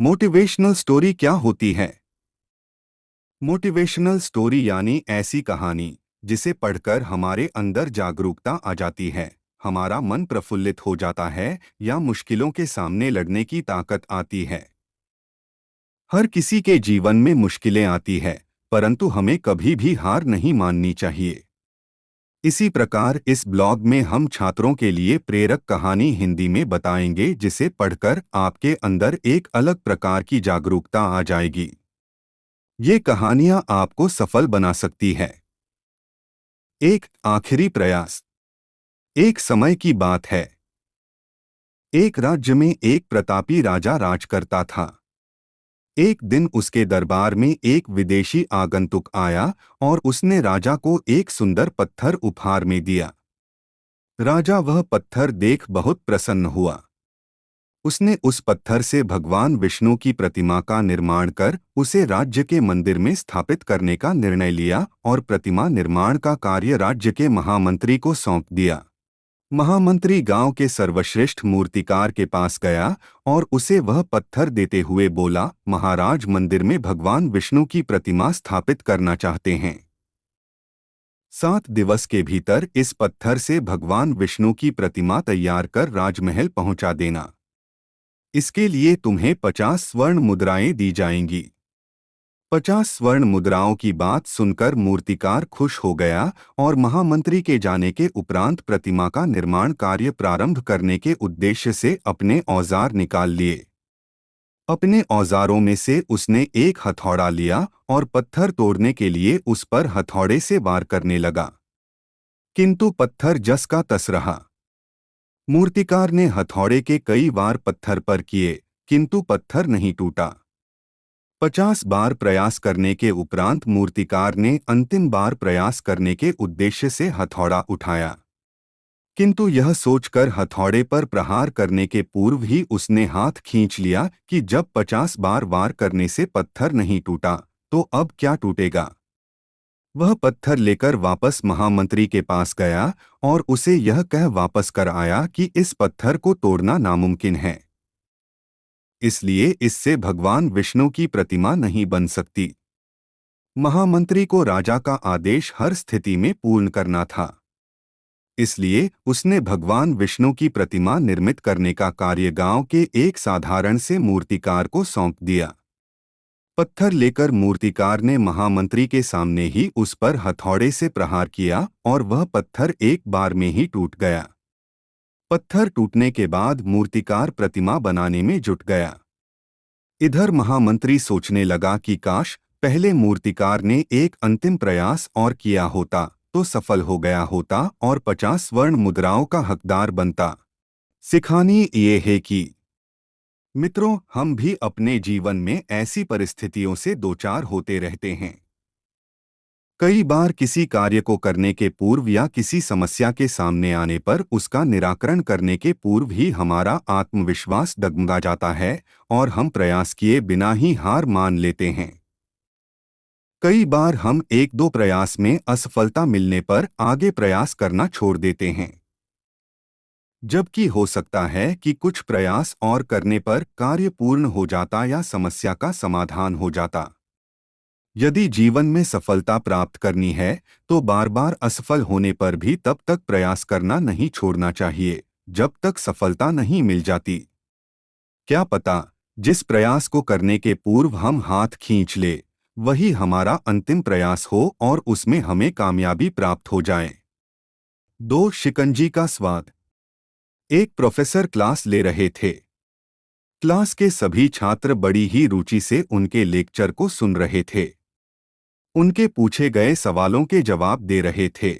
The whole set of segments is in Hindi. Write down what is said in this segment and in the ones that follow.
मोटिवेशनल स्टोरी क्या होती है? मोटिवेशनल स्टोरी यानी ऐसी कहानी जिसे पढ़कर हमारे अंदर जागरूकता आ जाती है, हमारा मन प्रफुल्लित हो जाता है या मुश्किलों के सामने लड़ने की ताकत आती है। हर किसी के जीवन में मुश्किलें आती है, परंतु हमें कभी भी हार नहीं माननी चाहिए। इसी प्रकार इस ब्लॉग में हम छात्रों के लिए प्रेरक कहानी हिंदी में बताएंगे जिसे पढ़कर आपके अंदर एक अलग प्रकार की जागरूकता आ जाएगी। ये कहानियां आपको सफल बना सकती है। एक आखिरी प्रयास। एक समय की बात है। एक राज्य में एक प्रतापी राजा राज करता था। एक दिन उसके दरबार में एक विदेशी आगंतुक आया और उसने राजा को एक सुंदर पत्थर उपहार में दिया। राजा वह पत्थर देख बहुत प्रसन्न हुआ। उसने उस पत्थर से भगवान विष्णु की प्रतिमा का निर्माण कर उसे राज्य के मंदिर में स्थापित करने का निर्णय लिया और प्रतिमा निर्माण का कार्य राज्य के महामंत्री को सौंप दिया। महामंत्री गांव के सर्वश्रेष्ठ मूर्तिकार के पास गया और उसे वह पत्थर देते हुए बोला, महाराज, मंदिर में भगवान विष्णु की प्रतिमा स्थापित करना चाहते हैं। 7 दिवस के भीतर इस पत्थर से भगवान विष्णु की प्रतिमा तैयार कर राजमहल पहुंचा देना। इसके लिए तुम्हें 50 स्वर्ण मुद्राएं दी जाएंगी। 50 स्वर्ण मुद्राओं की बात सुनकर मूर्तिकार खुश हो गया और महामंत्री के जाने के उपरांत प्रतिमा का निर्माण कार्य प्रारंभ करने के उद्देश्य से अपने औजार निकाल लिए। अपने औजारों में से उसने एक हथौड़ा लिया और पत्थर तोड़ने के लिए उस पर हथौड़े से वार करने लगा, किंतु पत्थर जस का तस रहा। मूर्तिकार ने हथौड़े के कई वार पत्थर पर किए, किंतु पत्थर नहीं टूटा। 50 बार प्रयास करने के उपरांत मूर्तिकार ने अंतिम बार प्रयास करने के उद्देश्य से हथौड़ा उठाया, किंतु यह सोचकर हथौड़े पर प्रहार करने के पूर्व ही उसने हाथ खींच लिया कि जब 50 बार वार करने से पत्थर नहीं टूटा, तो अब क्या टूटेगा। वह पत्थर लेकर वापस महामंत्री के पास गया और उसे यह कह वापस कर आया कि इस पत्थर को तोड़ना नामुमकिन है, इसलिए इससे भगवान विष्णु की प्रतिमा नहीं बन सकती। महामंत्री को राजा का आदेश हर स्थिति में पूर्ण करना था, इसलिए उसने भगवान विष्णु की प्रतिमा निर्मित करने का कार्य गांव के एक साधारण से मूर्तिकार को सौंप दिया। पत्थर लेकर मूर्तिकार ने महामंत्री के सामने ही उस पर हथौड़े से प्रहार किया और वह पत्थर एक बार में ही टूट गया। पत्थर टूटने के बाद मूर्तिकार प्रतिमा बनाने में जुट गया। इधर महामंत्री सोचने लगा कि काश पहले मूर्तिकार ने एक अंतिम प्रयास और किया होता तो सफल हो गया होता और 50 स्वर्ण मुद्राओं का हकदार बनता। सिखानी ये है कि मित्रों, हम भी अपने जीवन में ऐसी परिस्थितियों से दो चार होते रहते हैं। कई बार किसी कार्य को करने के पूर्व या किसी समस्या के सामने आने पर उसका निराकरण करने के पूर्व ही हमारा आत्मविश्वास डगमगा जाता है और हम प्रयास किए बिना ही हार मान लेते हैं। कई बार हम एक दो प्रयास में असफलता मिलने पर आगे प्रयास करना छोड़ देते हैं, जबकि हो सकता है कि कुछ प्रयास और करने पर कार्य पूर्ण हो जाता या समस्या का समाधान हो जाता। यदि जीवन में सफलता प्राप्त करनी है तो बार बार असफल होने पर भी तब तक प्रयास करना नहीं छोड़ना चाहिए जब तक सफलता नहीं मिल जाती। क्या पता जिस प्रयास को करने के पूर्व हम हाथ खींच ले वही हमारा अंतिम प्रयास हो और उसमें हमें कामयाबी प्राप्त हो जाए। 2 शिकंजी का स्वाद। एक प्रोफेसर क्लास ले रहे थे। क्लास के सभी छात्र बड़ी ही रुचि से उनके लेक्चर को सुन रहे थे। उनके पूछे गए सवालों के जवाब दे रहे थे।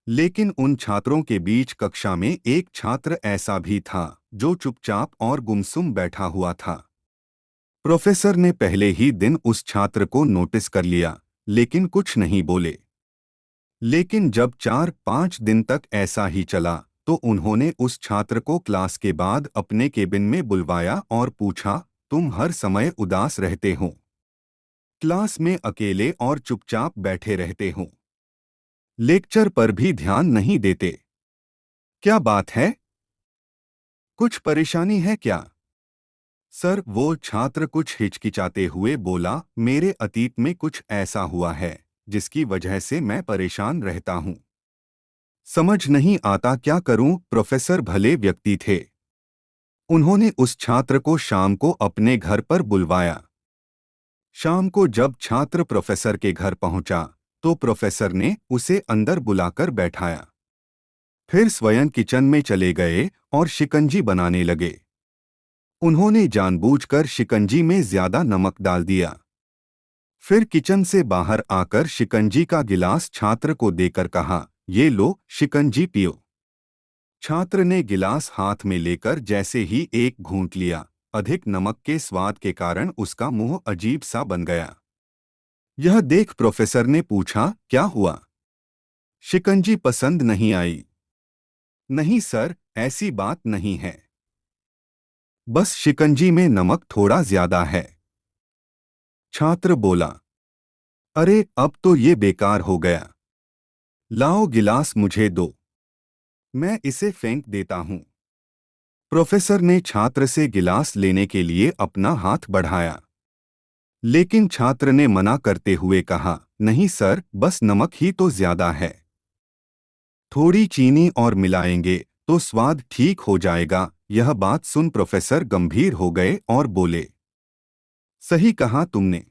लेकिन उन छात्रों के बीच कक्षा में एक छात्र ऐसा भी था जो चुपचाप और गुमसुम बैठा हुआ था। प्रोफेसर ने पहले ही दिन उस छात्र को नोटिस कर लिया, लेकिन कुछ नहीं बोले। लेकिन जब 4-5 दिन तक ऐसा ही चला तो उन्होंने उस छात्र को क्लास के बाद अपने केबिन में बुलवाया और पूछा, तुम हर समय उदास रहते हो, क्लास में अकेले और चुपचाप बैठे रहते हो, लेक्चर पर भी ध्यान नहीं देते, क्या बात है? कुछ परेशानी है क्या? सर, वो छात्र कुछ हिचकिचाते हुए बोला, मेरे अतीत में कुछ ऐसा हुआ है जिसकी वजह से मैं परेशान रहता हूँ। समझ नहीं आता क्या करूं। प्रोफेसर भले व्यक्ति थे। उन्होंने उस छात्र को शाम को अपने घर पर बुलवाया। शाम को जब छात्र प्रोफेसर के घर पहुंचा तो प्रोफेसर ने उसे अंदर बुलाकर बैठाया। फिर स्वयं किचन में चले गए और शिकंजी बनाने लगे। उन्होंने जानबूझकर शिकंजी में ज्यादा नमक डाल दिया। फिर किचन से बाहर आकर शिकंजी का गिलास छात्र को देकर कहा, ये लो शिकंजी पियो। छात्र ने गिलास हाथ में लेकर जैसे ही एक घूंट लिया, अधिक नमक के स्वाद के कारण उसका मुंह अजीब सा बन गया। यह देख प्रोफेसर ने पूछा, क्या हुआ? शिकंजी पसंद नहीं आई? नहीं सर, ऐसी बात नहीं है। बस शिकंजी में नमक थोड़ा ज्यादा है। छात्र बोला, अरे अब तो ये बेकार हो गया। लाओ गिलास मुझे दो, मैं इसे फेंक देता हूँ। प्रोफेसर ने छात्र से गिलास लेने के लिए अपना हाथ बढ़ाया, लेकिन छात्र ने मना करते हुए कहा, नहीं सर, बस नमक ही तो ज्यादा है। थोड़ी चीनी और मिलाएंगे तो स्वाद ठीक हो जाएगा। यह बात सुन प्रोफेसर गंभीर हो गए और बोले, सही कहा तुमने।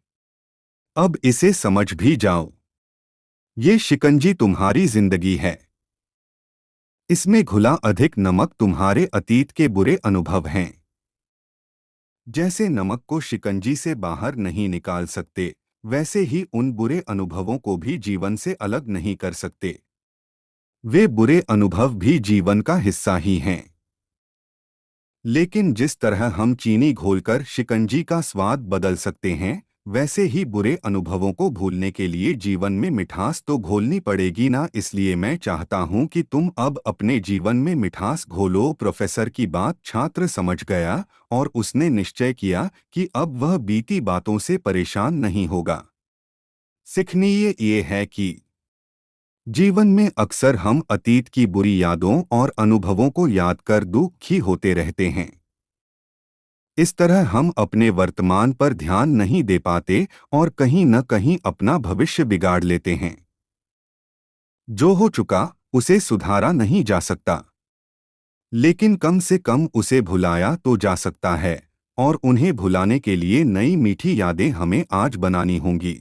अब इसे समझ भी जाओ। ये शिकंजी तुम्हारी जिंदगी है। इसमें घुला अधिक नमक तुम्हारे अतीत के बुरे अनुभव हैं। जैसे नमक को शिकंजी से बाहर नहीं निकाल सकते, वैसे ही उन बुरे अनुभवों को भी जीवन से अलग नहीं कर सकते। वे बुरे अनुभव भी जीवन का हिस्सा ही हैं। लेकिन जिस तरह हम चीनी घोलकर शिकंजी का स्वाद बदल सकते हैं, वैसे ही बुरे अनुभवों को भूलने के लिए जीवन में मिठास तो घोलनी पड़ेगी ना। इसलिए मैं चाहता हूं कि तुम अब अपने जीवन में मिठास घोलो। प्रोफेसर की बात छात्र समझ गया और उसने निश्चय किया कि अब वह बीती बातों से परेशान नहीं होगा। सीखनीय ये है कि जीवन में अक्सर हम अतीत की बुरी यादों और अनुभवों को याद कर दुखी होते रहते हैं। इस तरह हम अपने वर्तमान पर ध्यान नहीं दे पाते और कहीं न कहीं अपना भविष्य बिगाड़ लेते हैं। जो हो चुका उसे सुधारा नहीं जा सकता, लेकिन कम से कम उसे भुलाया तो जा सकता है, और उन्हें भुलाने के लिए नई मीठी यादें हमें आज बनानी होंगी।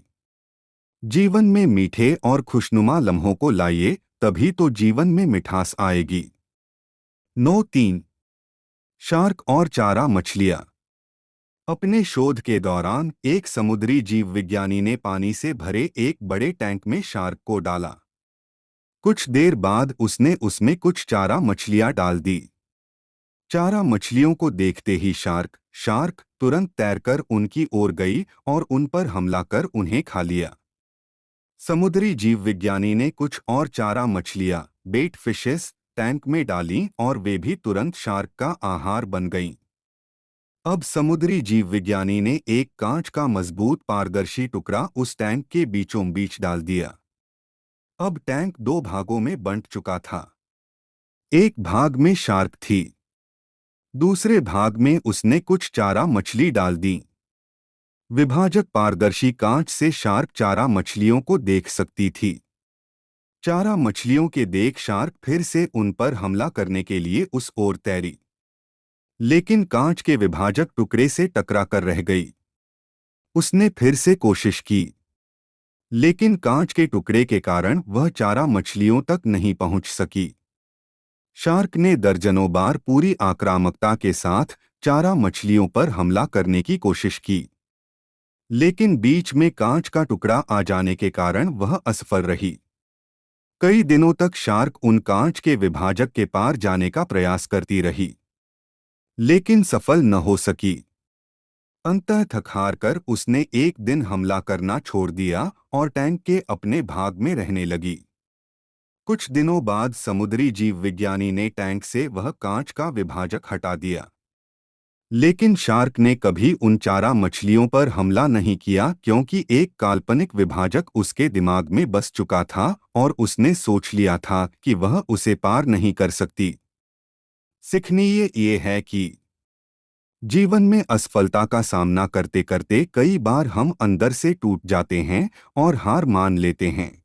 जीवन में मीठे और खुशनुमा लम्हों को लाइए, तभी तो जीवन में मिठास आएगी। 9-3 शार्क और चारा मछलियाँ। अपने शोध के दौरान एक समुद्री जीव विज्ञानी ने पानी से भरे एक बड़े टैंक में शार्क को डाला। कुछ देर बाद उसने उसमें कुछ चारा मछलियां डाल दी। चारा मछलियों को देखते ही शार्क तुरंत तैरकर उनकी ओर गई और उन पर हमला कर उन्हें खा लिया। समुद्री जीव विज्ञानी ने कुछ और चारा मछलियां, बेट फिशेस, टैंक में डालीं और वे भी तुरंत शार्क का आहार बन गईं। अब समुद्री जीव विज्ञानी ने एक कांच का मजबूत पारदर्शी टुकड़ा उस टैंक के बीचों बीच डाल दिया। अब टैंक दो भागों में बंट चुका था। एक भाग में शार्क थी, दूसरे भाग में उसने कुछ चारा मछली डाल दी। विभाजक पारदर्शी कांच से शार्क चारा मछलियों को देख सकती थी। चारा मछलियों के देख शार्क फिर से उन पर हमला करने के लिए उस ओर तैरी, लेकिन कांच के विभाजक टुकड़े से टकरा कर रह गई। उसने फिर से कोशिश की, लेकिन कांच के टुकड़े के कारण वह चारा मछलियों तक नहीं पहुंच सकी। शार्क ने दर्जनों बार पूरी आक्रामकता के साथ चारा मछलियों पर हमला करने की कोशिश की, लेकिन बीच में कांच का टुकड़ा आ जाने के कारण वह असफल रही। कई दिनों तक शार्क उन कांच के विभाजक के पार जाने का प्रयास करती रही, लेकिन सफल न हो सकी। अंततः थक हार कर उसने एक दिन हमला करना छोड़ दिया और टैंक के अपने भाग में रहने लगी। कुछ दिनों बाद समुद्री जीव विज्ञानी ने टैंक से वह कांच का विभाजक हटा दिया, लेकिन शार्क ने कभी उन चारा मछलियों पर हमला नहीं किया, क्योंकि एक काल्पनिक विभाजक उसके दिमाग में बस चुका था और उसने सोच लिया था कि वह उसे पार नहीं कर सकती। सीखनीय ये है कि जीवन में असफलता का सामना करते करते कई बार हम अंदर से टूट जाते हैं और हार मान लेते हैं।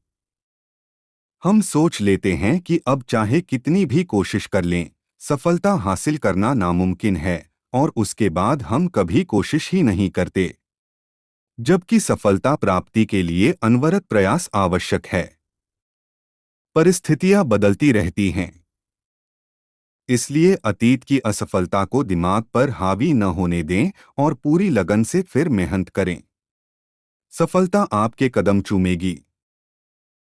हम सोच लेते हैं कि अब चाहे कितनी भी कोशिश कर लें, सफलता हासिल करना नामुमकिन है, और उसके बाद हम कभी कोशिश ही नहीं करते। जबकि सफलता प्राप्ति के लिए अनवरत प्रयास आवश्यक है। परिस्थितियां बदलती रहती हैं, इसलिए अतीत की असफलता को दिमाग पर हावी न होने दें और पूरी लगन से फिर मेहनत करें। सफलता आपके कदम चूमेगी,